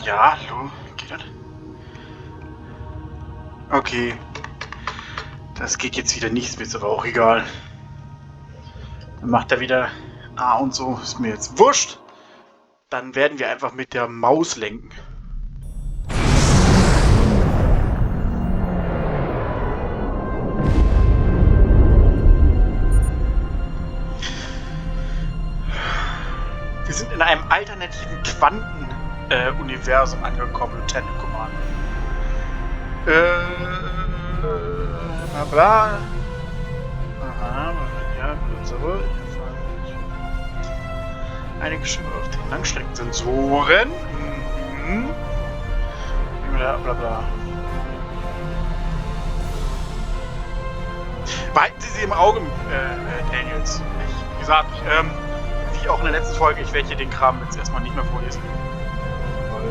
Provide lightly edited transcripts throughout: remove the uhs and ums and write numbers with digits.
Ja, hallo, geht das? Okay. Das geht jetzt wieder nichts, mir ist aber auch egal. Dann macht er wieder A und so, ist mir jetzt wurscht. Dann werden wir einfach mit der Maus lenken. Wir sind in einem alternativen Quanten-Universum angekommen, Lieutenant Commander. Bla bla. Aha, ja, so. Einige Schiffe auf den Langstreckensensoren. Mhm. Bla bla bla. Behalten Sie sie im Auge, Daniels. Wie gesagt, wie auch in der letzten Folge, ich werde hier den Kram jetzt erstmal nicht mehr vorlesen. Weil,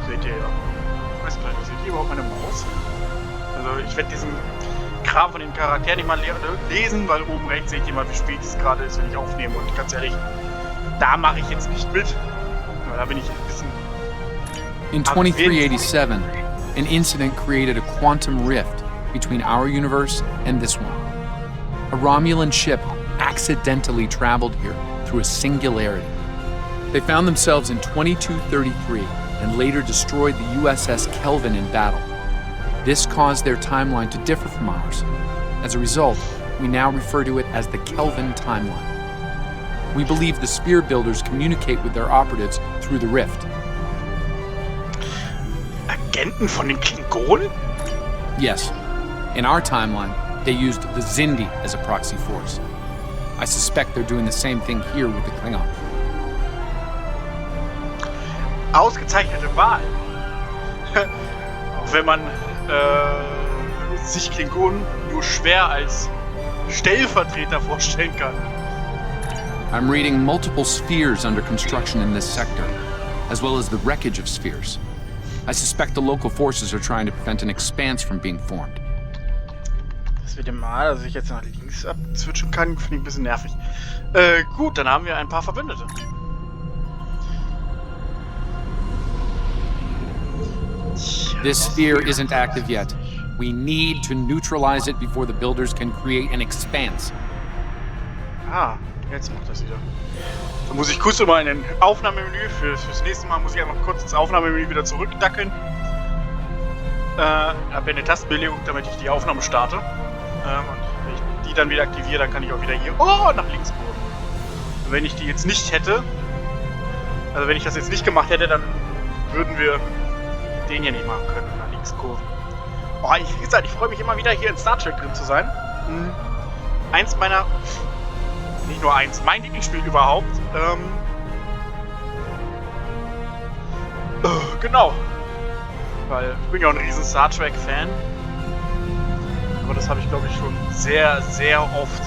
seht ihr ja. Ich weiß nicht, seht ihr überhaupt meine Maus? Also ich werde diesen Kram von den Charakteren nicht mal lesen, weil oben rechts seht ihr mal, wie spät es gerade ist, wenn ich aufnehme. Und ganz ehrlich, da mache ich jetzt nicht mit. Aber da bin ich ein bisschen... In 2387, an incident created a quantum rift between our universe and this one. A Romulan ship accidentally traveled here through a singularity. They found themselves in 2233 and later destroyed the USS Kelvin in battle. This caused their timeline to differ from ours. As a result, we now refer to it as the Kelvin timeline. We believe the Spear Builders communicate with their operatives through the rift. Agenten von den Klingonen? Yes. In our timeline, they used the Xindi as a proxy force. I suspect they're doing the same thing here with the Klingons. Ausgezeichnete Wahl. Auch wenn man sich Klingonen nur schwer als Stellvertreter vorstellen kann. I'm reading multiple spheres under construction in this sector, as well as the wreckage of spheres. I suspect the local forces are trying to prevent an expanse from being formed. Das wird mal, dass ich jetzt nach links abzwitschen kann, finde ich ein bisschen nervig. Gut, dann haben wir ein paar Verbündete. This sphere isn't active yet. We need to neutralize it before the builders can create an expanse. Ah, jetzt macht das wieder. Dann muss ich kurz mal in den Aufnahmemenü. Fürs nächste Mal muss ich einfach kurz ins Aufnahmemenü wieder zurückdackeln. Habe eine Tastenbelegung, damit ich die Aufnahme starte. Und wenn ich die dann wieder aktiviere, dann kann ich auch wieder hier nach links kurven. Und wenn ich die jetzt nicht hätte, also wenn ich das jetzt nicht gemacht hätte, dann würden wir den hier nicht machen können, nach links kurven. Oh, wie gesagt, ich freue mich immer wieder hier in Star Trek drin zu sein. Eins meiner, nicht nur eins, mein Lieblingsspiel überhaupt. Genau. Weil ich bin ja auch ein riesen Star Trek Fan. Aber das habe ich, glaube ich, schon sehr, sehr oft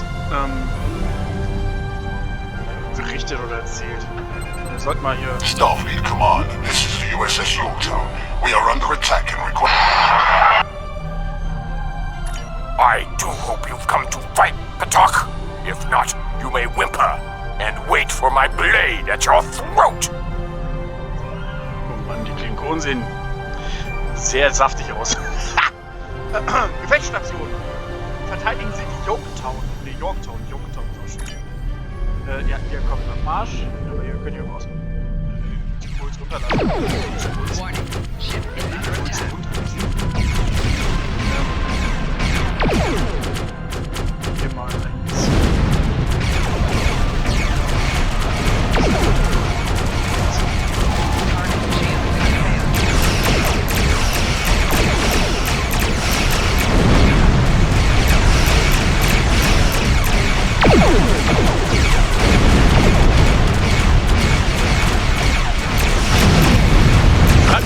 berichtet oder erzählt. Wir sollten mal hier... Starfleet Command, this is the USS Yorktown. We are under attack and require... I do hope you've come to fight, Patok. If not, you may whimper and wait for my blade at your throat. Oh Mann, die Klingonen sehen sehr saftig aus. Gefechtsstation. Verteidigen Sie die Yorktown. Ne, Yorktown ist auch schön. Ja, ihr kommt am Marsch. Aber ihr könnt hier raus. Puls runterlassen. Hier mal links.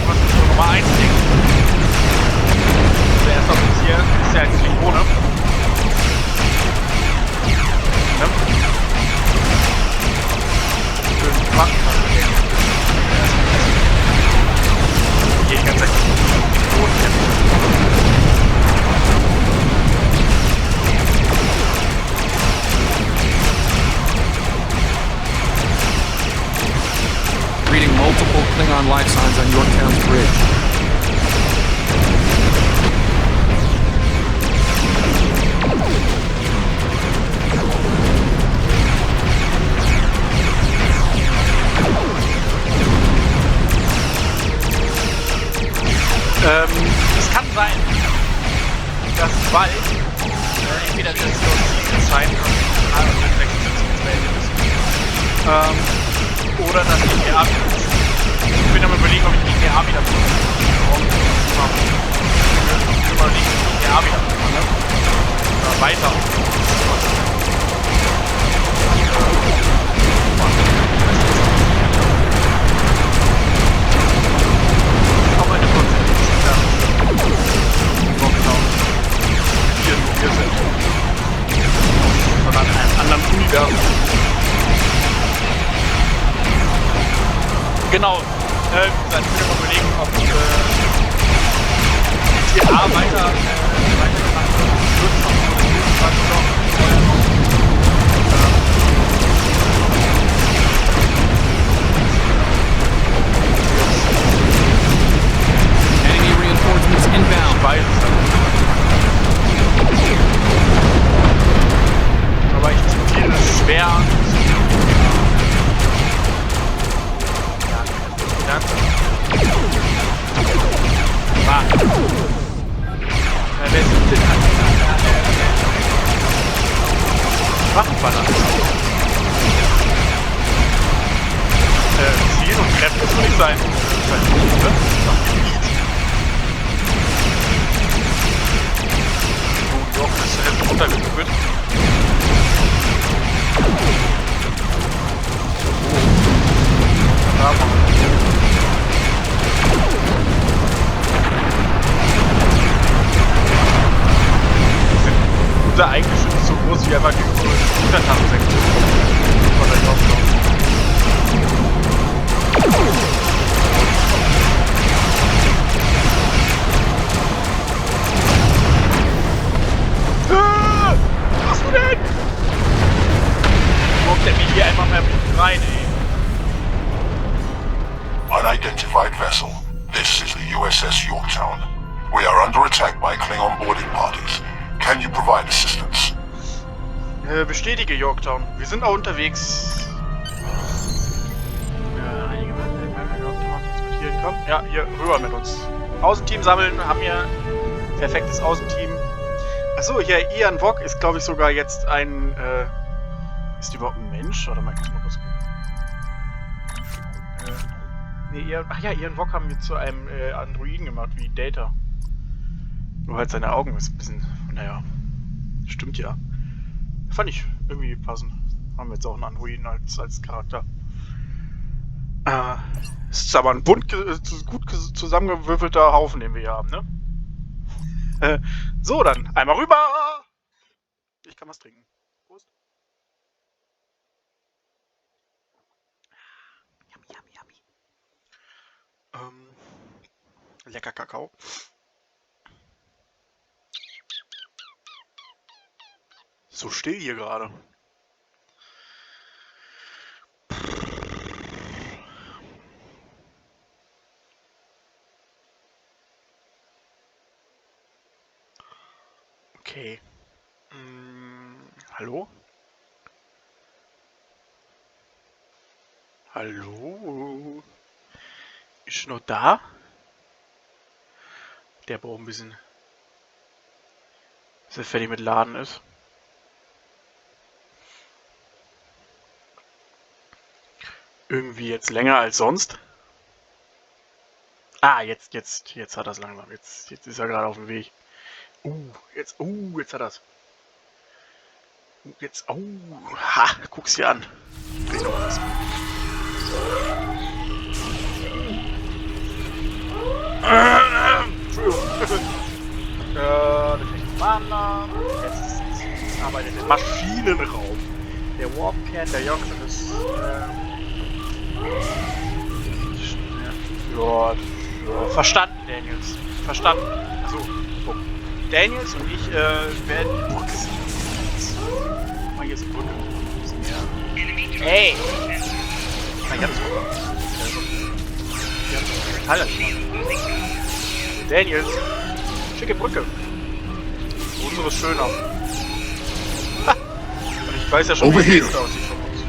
Was ist Nummer 1 Ding? Der erste Offizier ist ja ein Klingone. found life signs on Yorktown's bridge. Es kann sein, dass bald entweder das entscheiden oder das GTA. Ich bin am überlegen, ob ich GTA wieder mache. GTA wieder mache. Oder weiter. Auf eine wir sind. Sondern in einem anderen Universum. Genau. Wie gesagt, ich will mal überlegen, ob GTA weiter gemacht wird. Enemy reinforcements inbound. Ich weiß es. Aber ich diskutiere es schwer. Wer sieht denn Waffenballern? Ziel und Kräfte soll nicht sein. Doch, das ist jetzt runtergekühlt. Unser eigenes Schiff ist so groß wie einfach die Untertassensektion. Was du denn? Guckt der mich hier einfach mal rein, ey. Unidentified vessel. This is the USS Yorktown. We are under attack by Klingon boarding parties. Can you provide assistance? Bestätige Yorktown. Wir sind auch unterwegs. Einige Yorktown transportieren. Komm, ja, hier rüber mit uns. Außenteam sammeln, haben wir perfektes Außenteam. Achso, hier Ian Wok ist, glaube ich, sogar jetzt ein. Ist die überhaupt ein Mensch? Warte mal, ich muss mal kurz gucken. Nee, Ian Wok haben wir zu einem Androiden gemacht, wie Data. Nur halt seine Augen ist ein bisschen. Naja. Stimmt ja. Fand ich irgendwie passend. Haben wir jetzt auch einen Androiden als Charakter. Es ist aber ein gut zusammengewürfelter Haufen, den wir hier haben, ne? So, dann einmal rüber! Ich kann was trinken. Prost. Yummy. Lecker Kakao. So still hier gerade. Okay. Hallo? Hallo? Ist noch da? Der braucht ein bisschen. Bis er fertig mit Laden ist. Irgendwie jetzt länger als sonst. Ah, jetzt hat er es langsam. Jetzt ist er gerade auf dem Weg. Jetzt hat er es. Guck's dir an. Dreh noch mal das. Jetzt arbeitet der Maschinenraum. Der Warpcan, der Joxer ist. Ja, verstanden, Daniels. Verstanden. Achso, Punkt. Daniels und ich werden die Brücke sehen. Guck mal, hier ist die Brücke. Hey! Na, ich hab es sogar. Ja, Metall. Daniels. Schicke Brücke. Unsere ist schöner. Ha! Und ich weiß ja schon, wie es aussieht von uns.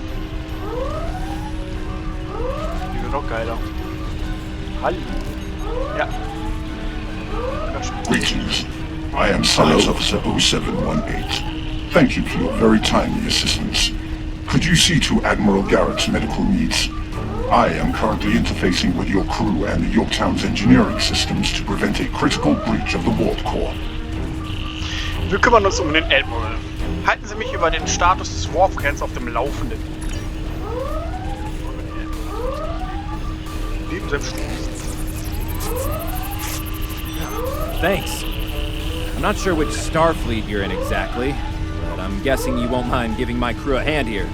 Die wird noch geiler. Hallo. Ja. Greetings. I am Science Officer 0718. Thank you for your very timely assistance. Could you see to Admiral Garrett's medical needs? I am currently interfacing with your crew and Yorktown's engineering systems to prevent a critical breach of the Warp Core. Wir kümmern uns um den Admiral. Halten Sie mich über den Status des Warp-Kerns auf dem Laufenden. Neben seinem Stuhl. Thanks. I'm not sure which Starfleet you're in exactly, but I'm guessing you won't mind giving my crew a hand here.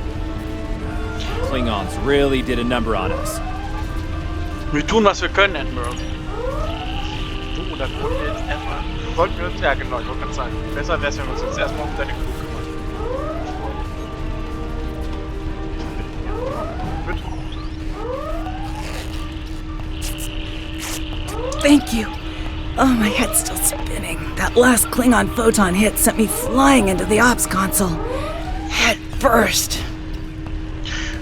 Klingons really did a number on us. Wir tun, was wir können, Admiral. Du, dann wollten wir jetzt erstmal... Sollten wir uns... Ja, genau, ich wollte gerade sagen. Besser wäre es, wenn wir uns jetzt erstmal um deine Crew kümmern. Thank you. Oh, my head's still spinning. That last Klingon photon hit sent me flying into the ops console. Head first.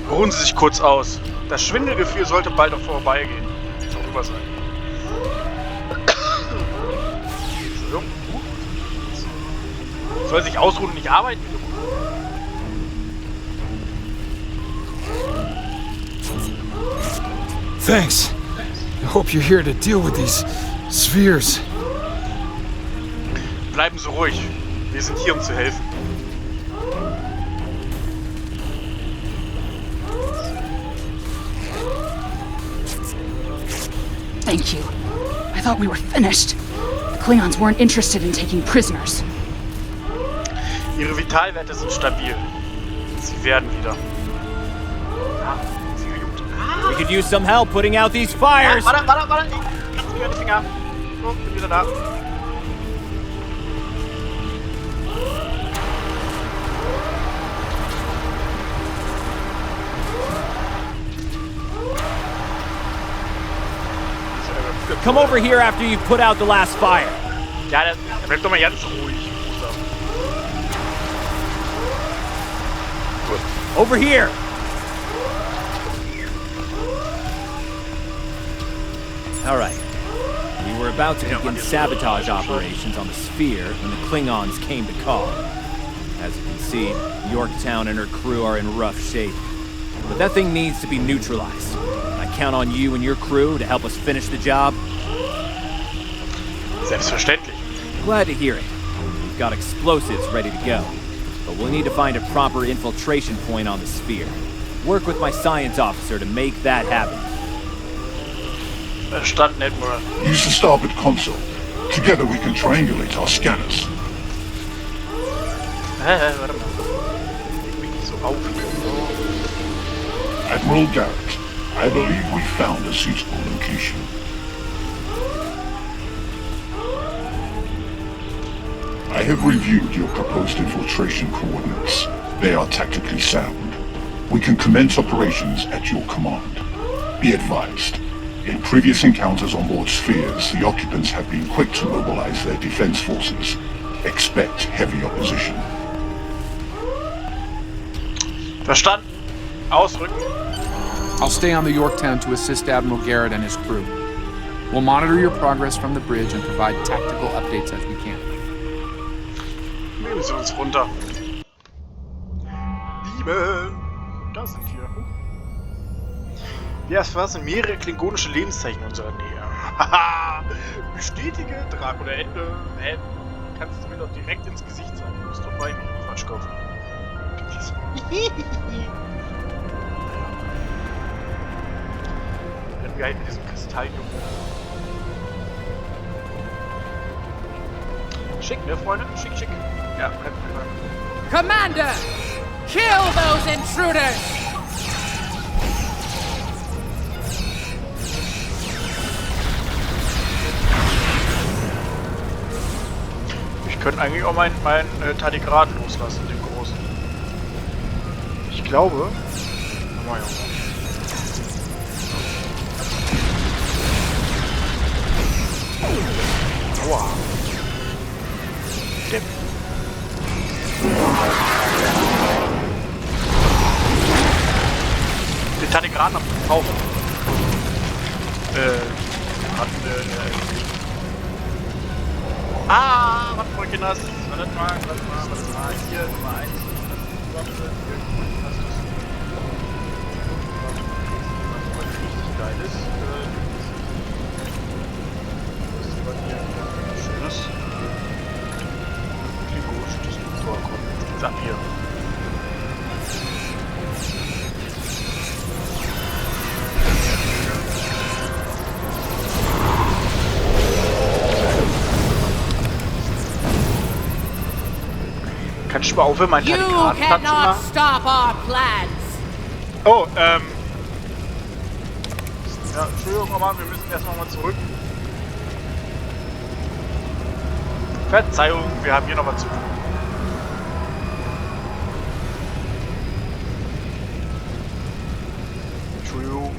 Ruhen Sie sich kurz aus. Das Schwindelgefühl sollte bald auch vorbeigehen. Vorüber sein. Soll sich ausruhen und nicht arbeiten? Thanks. I hope you're here to deal with these spheres. Bleiben Sie ruhig. Wir sind hier, um zu helfen. Thank you. I thought we were finished. The Klingons weren't interested in taking prisoners. Ihre Vitalwerte sind stabil. Sie werden wieder. Ah, sie gejuckt. Ah. We could use some help putting out these fires! Warte. Ich lass mir die Finger. So, bin wieder da. Come over here after you've put out the last fire. Ja, der bleibt doch mal ganz ruhig. Over here! Alright. We were about to begin sabotage operations on the sphere when the Klingons came to call. As you can see, Yorktown and her crew are in rough shape. But that thing needs to be neutralized. I count on you and your crew to help us finish the job. Selbstverständlich. Glad to hear it. We've got explosives ready to go. But we'll need to find a proper infiltration point on the sphere. Work with my science officer to make that happen. Verstanden, Admiral. Use the starboard console. Together we can triangulate our scanners. Warte mal. Ich bin nicht so auf. Admiral Garrett, I believe we found a suitable location. I have reviewed your proposed infiltration coordinates. They are tactically sound. We can commence operations at your command. Be advised, in previous encounters on board spheres, the occupants have been quick to mobilize their defense forces. Expect heavy opposition. Verstanden. Ausrücken. I'll stay on the Yorktown to assist Admiral Garrett and his crew. We'll monitor your progress from the bridge and provide tactical updates as we can. Nehmen Sie uns runter. Liebe. Da sind wir. Ja, es sind mehrere klingonische Lebenszeichen in unserer Nähe. Haha. Bestätige Dracula Ende. Kannst du mir doch direkt ins Gesicht sagen. Du bist doch bei mir, Quatschkopf. Dann geil mit diesem Kristalljucken. Schick, ne, Freunde? Schick. Ja, Commander! Kill those intruders! Ich könnte eigentlich auch meinen Tardigrad loslassen, den großen. Ich glaube... Aua. Depp. Den Tardigraden abgetaucht. Was wollte ich das? Warte mal. Hier, Nummer 1. Was richtig geil ist. Das ist bei mir wieder schönes. Klingonisches Motorkommen. Jetzt geht's ab hier. Kann ich mal aufhören, meinen You Tardigraden platt zu cannot machen? stop our plans. Oh, ja, Entschuldigung, aber wir müssen erstmal mal zurück. Verzeihung, wir haben hier noch was zu tun. Entschuldigung.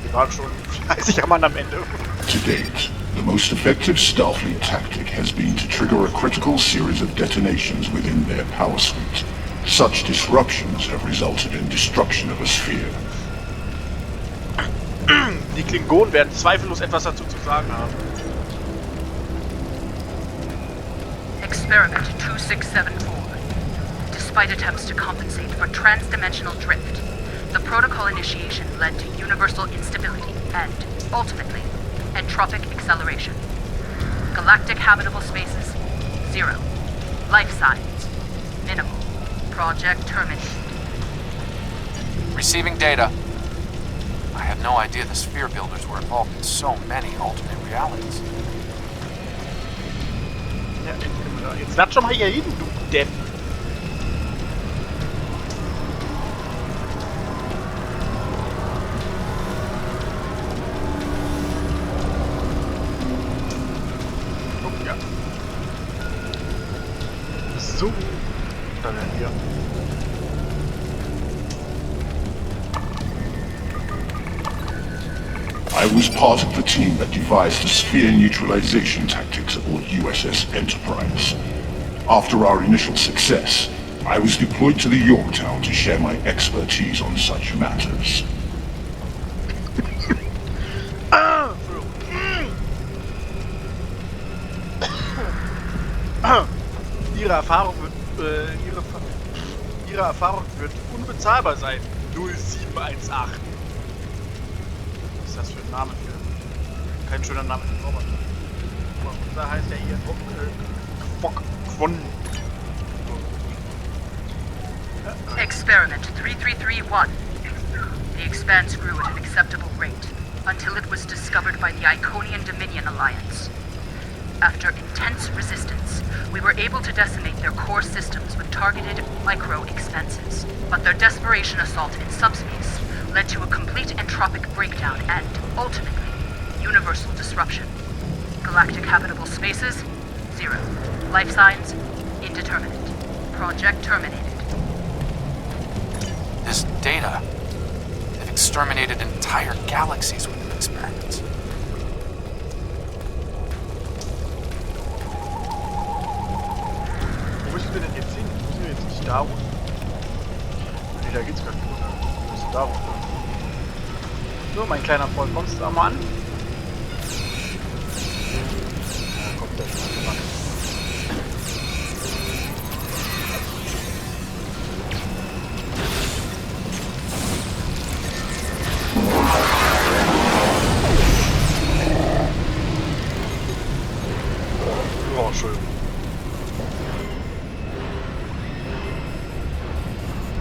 Wir waren schon fleißig am Ende. To date, the most effective Starfleet tactic has been to trigger a critical series of detonations within their power suite. Such disruptions have resulted in destruction of a sphere. Die Klingonen werden zweifellos etwas dazu zu sagen haben. Experiment 2674. Despite attempts to compensate for transdimensional drift, the protocol initiation led to universal instability and, ultimately, entropic acceleration. Galactic habitable spaces, 0. Life signs, minimal. Project terminated. Receiving data. I had no idea the sphere builders were involved in so many alternate realities. Ja, jetzt lass schon mal hier hin, du Depp. Oh, ja. So. Dann werden wir. I was part of the team that devised the sphere neutralization tactics aboard USS Enterprise. After our initial success, I was deployed to the Yorktown to share my expertise on such matters. Ihre Erfahrung wird unbezahlbar sein. 0718. Was ist das für ein Name für? Kein schöner Name für Robert. Da heißt er hier Quon. Experiment 3331. The expanse grew at an acceptable rate until it was discovered by the Iconian Dominion Alliance. After intense resistance, we were able to decimate their core systems with targeted micro-expenses. But their desperation assault in subspace led to a complete entropic breakdown and, ultimately, universal disruption. Galactic habitable spaces, 0. Life signs, indeterminate. Project terminated. This data. They've exterminated entire galaxies with their experiments. Wo müssen wir denn jetzt hin? Müssen wir jetzt nicht da runter? Nee, da geht's gar nicht runter. Wir müssen da runter. So, mein kleiner Freund, kommst du mal an? Da kommt der schon ran. Oh, Entschuldigung.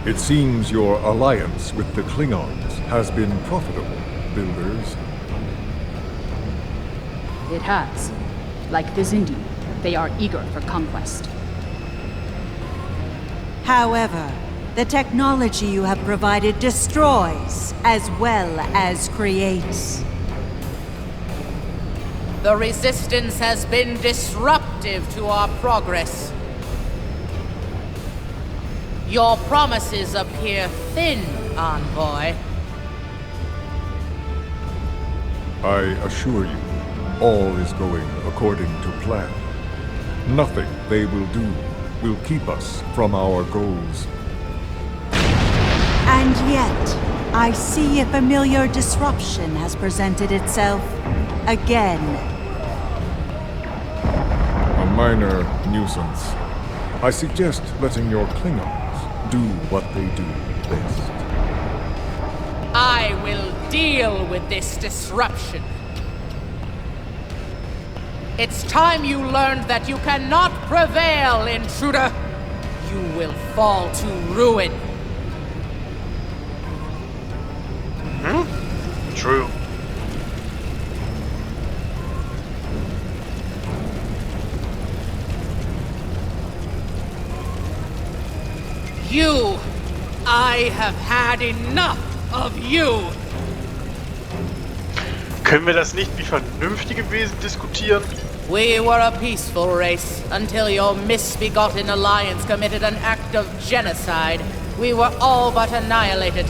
It seems your alliance with the Klingons has been profitable, builders. It has. Like Vizindi, they are eager for conquest. However, the technology you have provided destroys as well as creates. The Resistance has been disruptive to our progress. Your promises appear thin, Envoy. I assure you, all is going according to plan. Nothing they will do will keep us from our goals. And yet, I see a familiar disruption has presented itself again. A minor nuisance. I suggest letting your Klingons do what they do best. I will deal with this disruption. It's time you learned that you cannot prevail, intruder. You will fall to ruin. True. You! I have had enough of you! Können wir das nicht wie vernünftige Wesen diskutieren? We were a peaceful race until your misbegotten alliance committed an act of genocide. We were all but annihilated.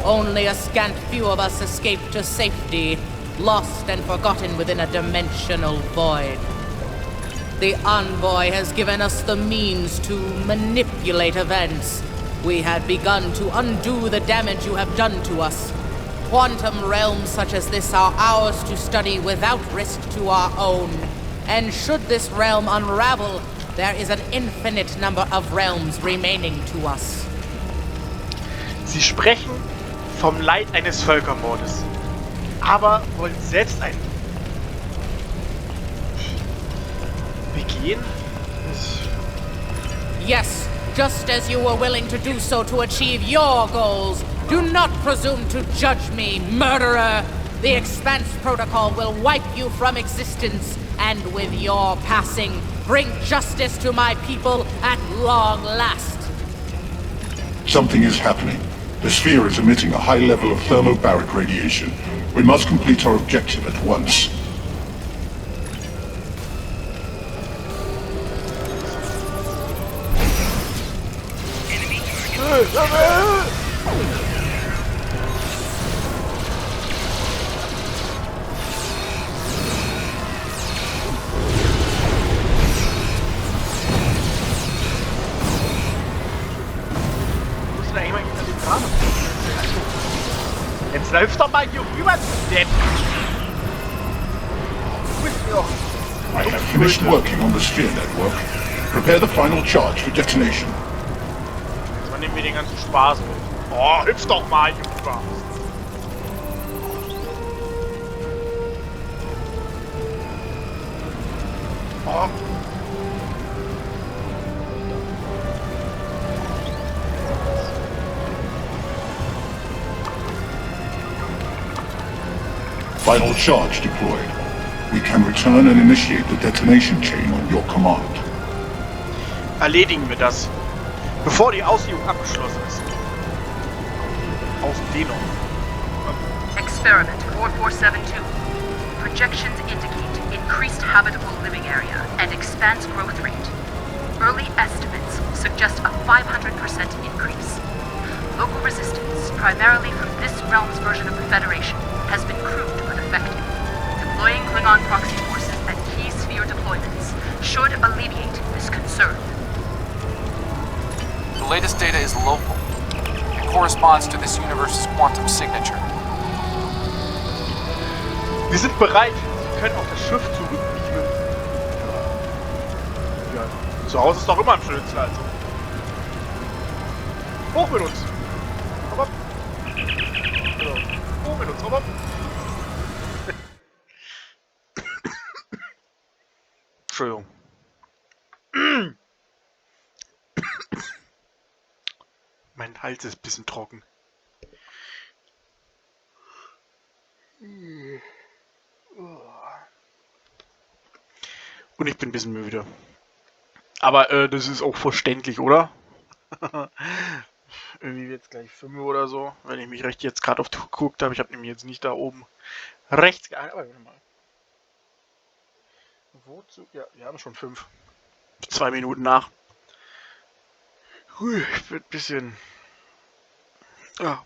Only a scant few of us escaped to safety, lost and forgotten within a dimensional void. The Envoy has given us the means to manipulate events. We had begun to undo the damage you have done to us. Quantum realms such as this are ours to study without risk to our own. And should this realm unravel, there is an infinite number of realms remaining to us. Sie sprechen vom Leid eines Völkermordes, aber wollen selbst ein begehen? Yes, just as you were willing to do so to achieve your goals. Do not presume to judge me, murderer! The Expanse Protocol will wipe you from existence, and with your passing, bring justice to my people at long last. Something is happening. The sphere is emitting a high level of thermobaric radiation. We must complete our objective at once. Jetzt läuft doch mal hier rüber, Depp! Du bist mir doch... I have finished working on the sphere network. Prepare the final charge for detonation. Jetzt nehmen wir den ganzen Spaß mit. Oh, hüpf doch mal hier rüber! Oh. Final charge deployed. We can return and initiate the detonation chain on your command. Erledigen wir das, bevor die Ausdehnung abgeschlossen ist. Ausdehnung. Experiment 4472. Projections indicate increased habitable living area and expanse growth rate. Early estimates suggest a 500% increase. Local resistance, primarily from this realm's version of the Federation, has been crude but effective. Deploying Klingon proxy forces at key sphere deployments should alleviate this concern. The latest data is local. It corresponds to this universe's quantum signature. Wir sind bereit. Sie können auch das Schiff zurückfliegen. Ja, zu Hause ist doch immer ein Schnitzel, also. Hoch mit uns! Komm ab! So, hoch mit uns, komm ab! Entschuldigung. Mein Hals ist ein bisschen trocken. Und ich bin ein bisschen müde. Aber das ist auch verständlich, oder? Irgendwie wird es gleich 5 oder so, wenn ich mich recht jetzt gerade auf die Uhr geguckt habe. Ich habe nämlich jetzt nicht da oben rechts gehalten. Aber warte mal. Wozu? Ja, wir haben schon 5. 2 Minuten nach. Hui, ich bin ein bisschen... Ja.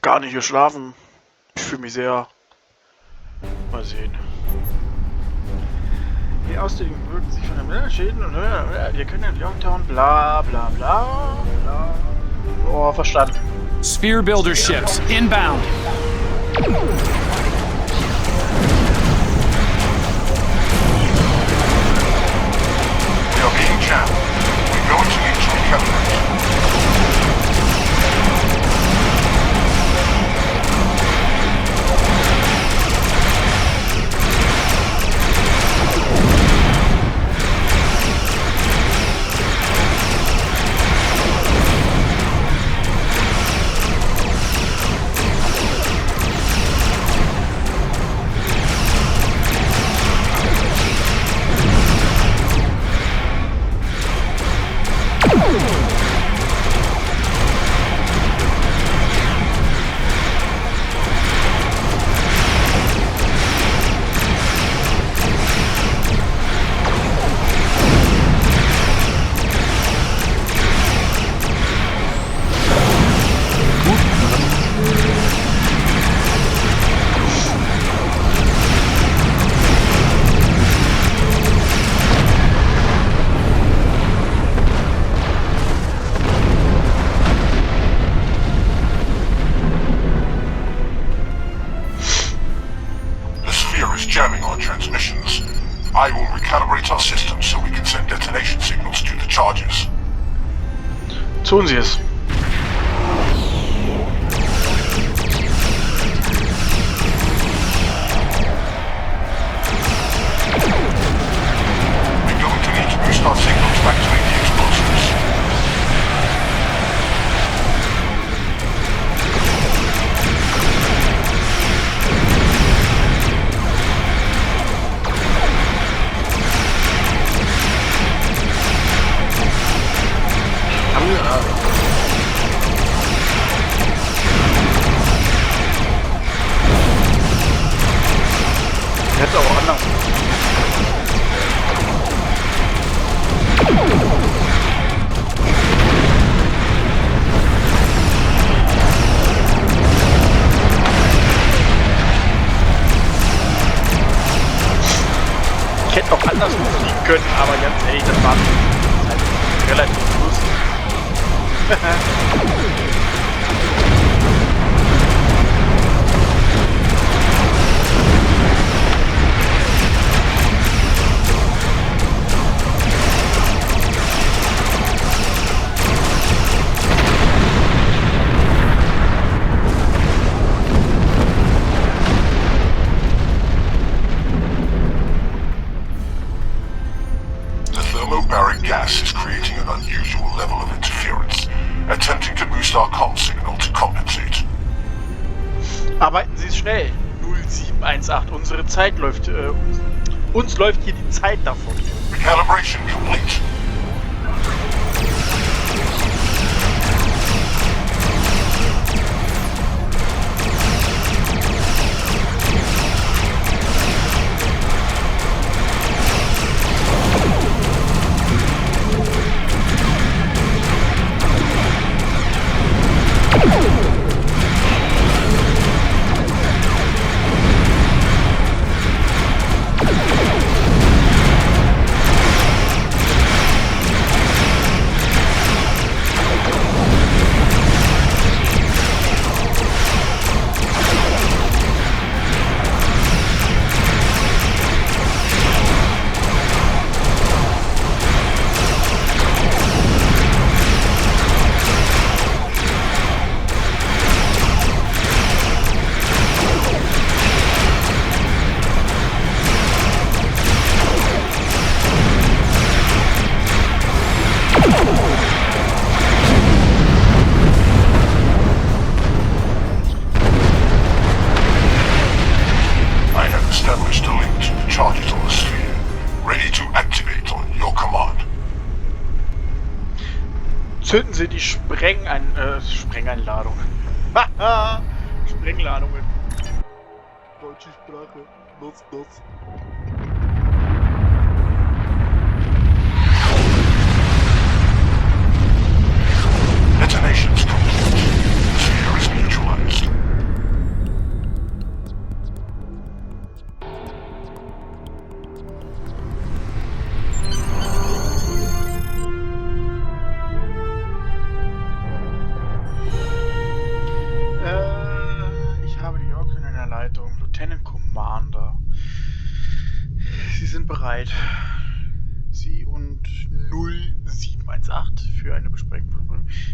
Gar nicht geschlafen. Ich fühle mich sehr... Mal sehen. Die Ausdehnung wirken sich von den Schäden und wir können den Yorktown bla bla bla bla. Oh, verstanden. Sphere builder ships inbound. We are being jammed. We're going to need to recalibrate. Jamming our transmissions. I will recalibrate our systems so we can send detonation signals to the charges. Tun Sie es. We're going to need to boost our signals to activate the explosives. Hätte auch anders. Ich hätte auch anders fliegen können, aber ganz ehrlich, das war halt relativ lustig. Thermobaric gas is creating an unusual level of interference, attempting to boost our comm signal to compensate. Arbeiten Sie schnell. 0718. Unsere Zeit läuft, uns läuft hier die Zeit davon. Recalibration complete. Zünden Sie die Sprengeinladung. Haha! Sprengladungen. Deutsche Sprache. Los. Detonations complete. The sphere is neutralized. 718 für eine Besprechung.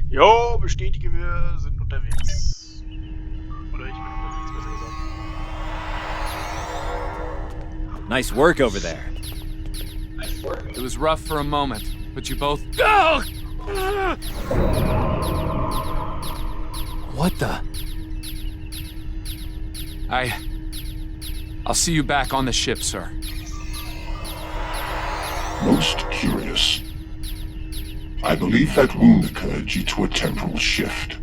Jo, bestätige, wir sind unterwegs. Oder ich bin unterwegs, besser gesagt. Nice work over there. It was rough for a moment, but you both... What the... I'll see you back on the ship, sir. Most curious. I believe that wound occurred due to a temporal shift.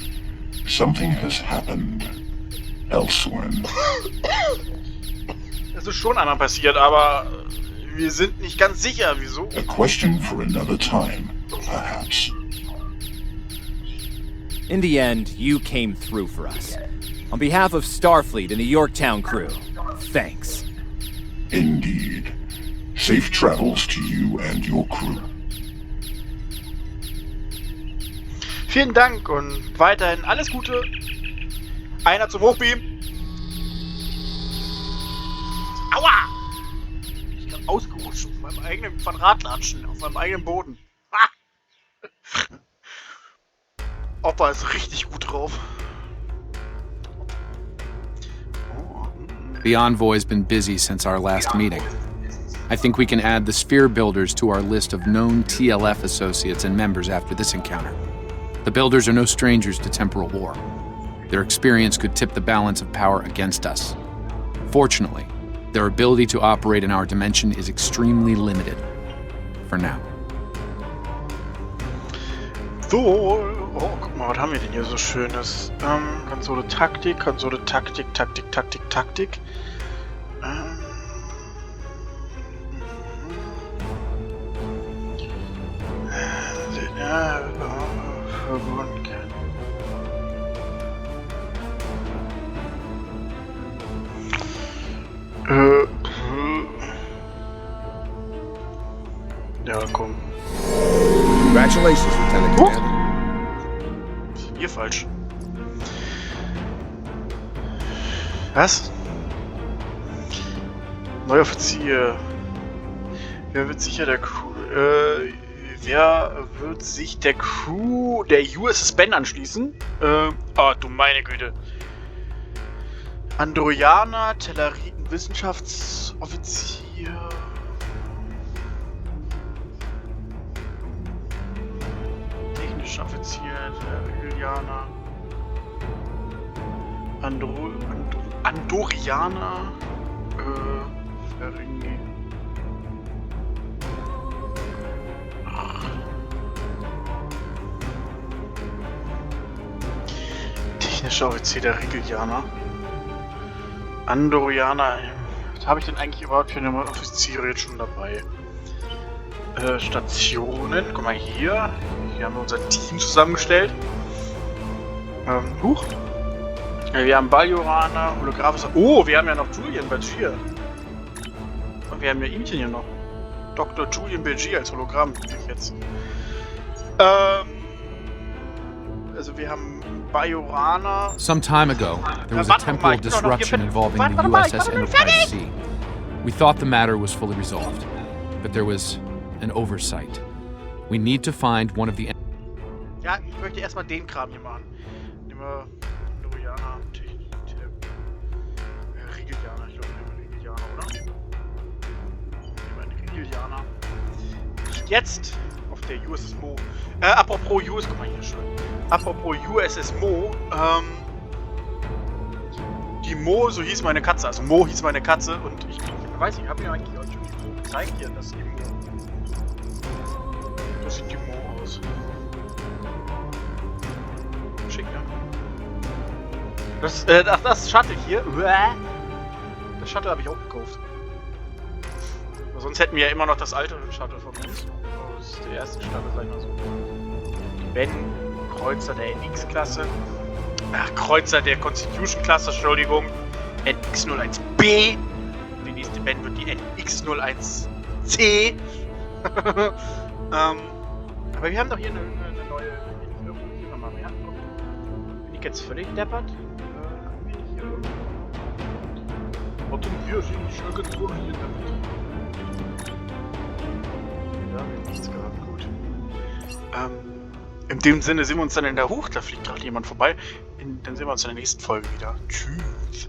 Something has happened elsewhere. Das ist schon einmal passiert, aber wir sind nicht ganz sicher, wieso. A question for another time, perhaps. In the end, you came through for us. On behalf of Starfleet and the Yorktown crew, thanks. Indeed. Safe travels to you and your crew. Vielen Dank und weiterhin alles Gute. Einer zum Hochbeam. Aua! Ich bin ausgerutscht auf meinem eigenen Quadratlatschen, auf meinem eigenen Boden. Ah! Opa ist richtig gut drauf. The envoy's been busy since our last meeting. I think we can add the Sphere Builders to our list of known TLF associates and members after this encounter. The Builders are no strangers to temporal war. Their experience could tip the balance of power against us. Fortunately, their ability to operate in our dimension is extremely limited. For now. So, oh, guck mal, was haben wir denn hier so Schönes? Konsole Taktik, Taktik. Ja, komm. Congratulations, Lieutenant Commander. Hier falsch. Was? Neuer Offizier. Wer wird sich der Crew der USS Ben anschließen? Du meine Güte. Androianer, Tellariten, Wissenschaftsoffizier. Technischer Offizier, Tellarilianer. Andorianer. Ferengi. Technischer Offizier der Rigelianer. Andorianer. Was habe ich denn eigentlich überhaupt für eine Offiziere jetzt schon dabei? Stationen. Guck mal hier. Hier haben wir unser Team zusammengestellt. Huch. Wir haben Baljoraner, Holographischer. Oh, wir haben ja noch Julian Bergier. Und wir haben ja ihmchen hier noch. Dr. Julian Bergier als Hologramm. Jetzt. Also wir haben Bajoraner. Some time ago, there was a temporal disruption involving the USS Enterprise C. We thought the matter was fully resolved, but there was an oversight. We need to find one of the... Ja, ich möchte erstmal den Kram hier machen. Nehmen wir Andorianer, Rigelianer, ich glaube, nehmen wir Rigelianer, oder? Nehmen wir einen Rigelianer. Nicht jetzt auf der USS Mo. Apropos USS, guck mal hier schön. Apropos USS Mo, die Mo, so hieß meine Katze, also Mo hieß meine Katze und ich weiß nicht, habe mir eigentlich euch schon die Mo gezeigt hier, das ist die Mo. So sieht die Mo aus. Schick, ja. Das Shuttle hier, das Shuttle habe ich auch gekauft. Aber sonst hätten wir ja immer noch das alte Shuttle von uns. Das ist der erste Shuttle, sag ich mal so. Die Ben. Kreuzer der NX-Klasse. Kreuzer der Constitution-Klasse, Entschuldigung. NX-01B. Die nächste Band wird die NX-01C. Aber wir haben doch hier eine neue... Bin ich jetzt völlig deppert? Haben wir nicht hier irgendwo? Und wir sind nicht irgendwo hier damit. Da haben wir nichts gehabt, gut. In dem Sinne sehen wir uns dann in der da fliegt gerade jemand vorbei. Dann sehen wir uns in der nächsten Folge wieder. Tschüss.